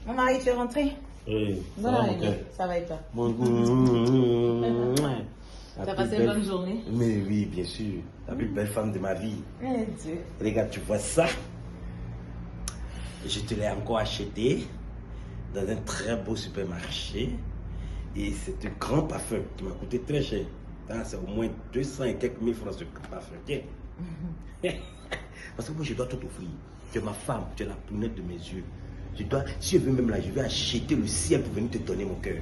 Mon mari, tu es rentré? Oui, ça va, ça va et toi? Tu as passé une bonne journée? Mais oui, bien sûr. La plus belle femme de ma vie. Dieu. Regarde, tu vois ça? Je te l'ai encore acheté dans un très beau supermarché. Et c'est un grand parfum qui m'a coûté très cher. C'est au moins 200 et quelques mille francs ce parfum. Tiens. Parce que moi, je dois tout offrir. Tu es ma femme, tu es la prunelle de mes yeux. Si je veux même là, je vais acheter le ciel pour venir te donner mon cœur.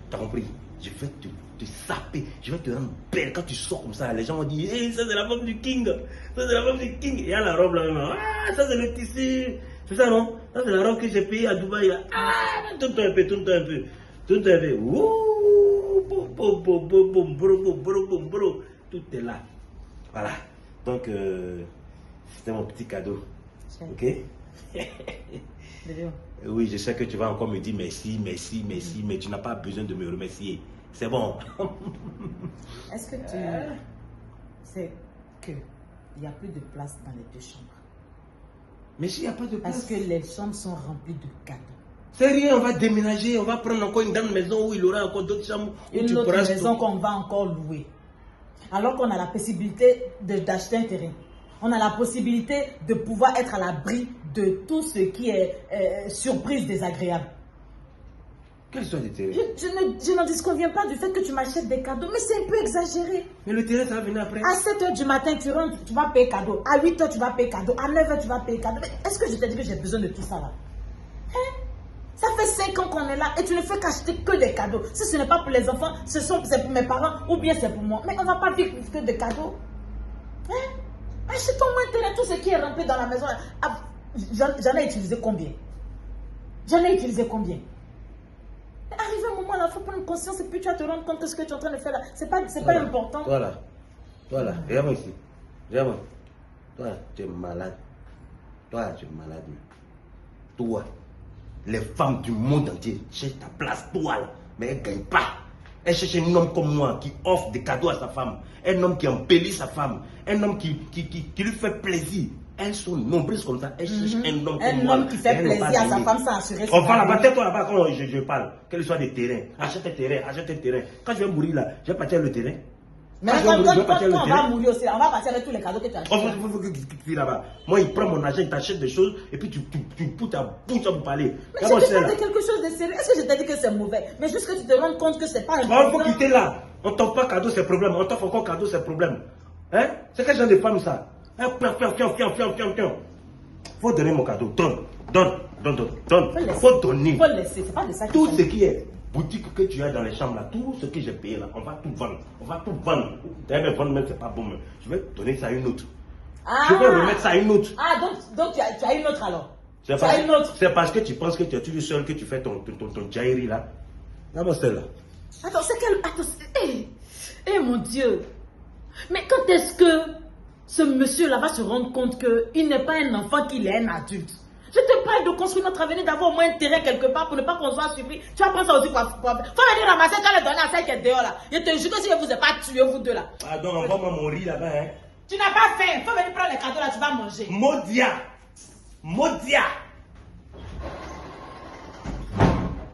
T'as compris? Je vais te saper, je vais te rendre belle. Quand tu sors comme ça, les gens vont dire hey, ça c'est la femme du king. Ça c'est la femme du king. Il y a la robe là. Ah, ça c'est le tissu. C'est ça non? Ça c'est la robe que j'ai payée à Dubaï là. Ah, tourne-toi un peu, tourne-toi un peu. Tourne-toi un peu. Ouh, boum, tout est là. Voilà. Donc, c'était mon petit cadeau. Ok? Oui, je sais que tu vas encore me dire merci, merci, merci, mais tu n'as pas besoin de me remercier. C'est bon. Est-ce que tu sais qu'il n'y a plus de place dans les deux chambres? Mais s'il n'y a pas de place... Parce que les chambres sont remplies de cadeaux. C'est rien, on va déménager, on va prendre encore une grande maison où il y aura encore d'autres chambres. Une autre maison qu'on va encore louer. Alors qu'on a la possibilité d'acheter un terrain. On a la possibilité de pouvoir être à l'abri de tout ce qui est surprise désagréable. Quel soit le terrain? Je n'en disconviens pas du fait que tu m'achètes des cadeaux, mais c'est un peu exagéré. Mais le terrain, ça va venir après. À 7 h du matin, tu rentres, tu vas payer cadeau. À 8 h, tu vas payer cadeau. À 9 h, tu vas payer cadeau. Mais est-ce que je t'ai dit que j'ai besoin de tout ça là? Hein? Ça fait 5 ans qu'on est là et tu ne fais qu'acheter que des cadeaux. Si ce n'est pas pour les enfants, c'est pour mes parents ou bien c'est pour moi. Mais on ne va pas vivre que des cadeaux. Hein? Achetons moins terrain, tout ce qui est rempli dans la maison. J'en ai utilisé combien? J'en ai utilisé combien? Arrivé un moment là, il faut prendre conscience et puis tu vas te rendre compte que ce que tu es en train de faire là, c'est pas important. Voilà, regarde-moi ici. Regarde-moi. Toi, tu es malade. Toi, tu es malade. Toi, les femmes du monde entier cherchent ta place, toi là, mais elles ne gagnent pas. Elle cherche un homme comme moi qui offre des cadeaux à sa femme, un homme qui embellit sa femme, un homme qui lui fait plaisir. Elles sont nombreuses comme ça. Elles cherchent un homme comme moi. Un homme qui fait plaisir à sa femme sans assurer On va là-bas, tais-toi là-bas quand je parle. Quel soit des terrains. Achète un terrain, achète un terrain. Quand je vais mourir là, je vais partir le terrain. Mais quand on va mourir aussi, on va partir avec tous les cadeaux que tu as achetés. Il faut que tu là-bas. Moi, il prend mon argent, il t'achète des choses et puis tu poutres ta bouche pour parler. Mais je te parle de quelque chose de sérieux. Est-ce que je t'ai dit que c'est mauvais? Mais juste que tu te rends compte que c'est pas un problème. Il faut quitter là. On t'offre pas cadeau, c'est problème. On t'offre encore cadeau, c'est problème. Hein? C'est quel genre de femme ça? Tiens. Faut donner mon cadeau. Donne. Faut donner. Faut laisser, c'est pas de ça. Tout ce qui est boutique que tu as dans les chambres là, tout ce que j'ai payé là, on va tout vendre. D'ailleurs, vendre même, c'est pas bon. Mais je vais donner ça à une autre. Je vais remettre ça à une autre. Ah, donc tu as une autre alors? C'est parce que tu penses que tu es toujours seul que tu fais ton jaillerie là. Là-bas, c'est là. Attends, c'est quel... Attends, mon Dieu. Mais quand est-ce que ce monsieur-là va se rendre compte qu'il n'est pas un enfant, qu'il est un adulte? Je te parle de construire notre avenir, d'avoir au moins un terrain quelque part pour ne pas qu'on soit surpris. Tu vas prendre ça aussi pour faut venir ramasser, tu vas le donner à celle qui est dehors là. Je te jure que si je vous ai pas tué, vous deux là. Ah donc on va mourir là-bas, hein. Tu n'as pas faim, faut venir prendre les cadeaux là, tu vas manger. Modia.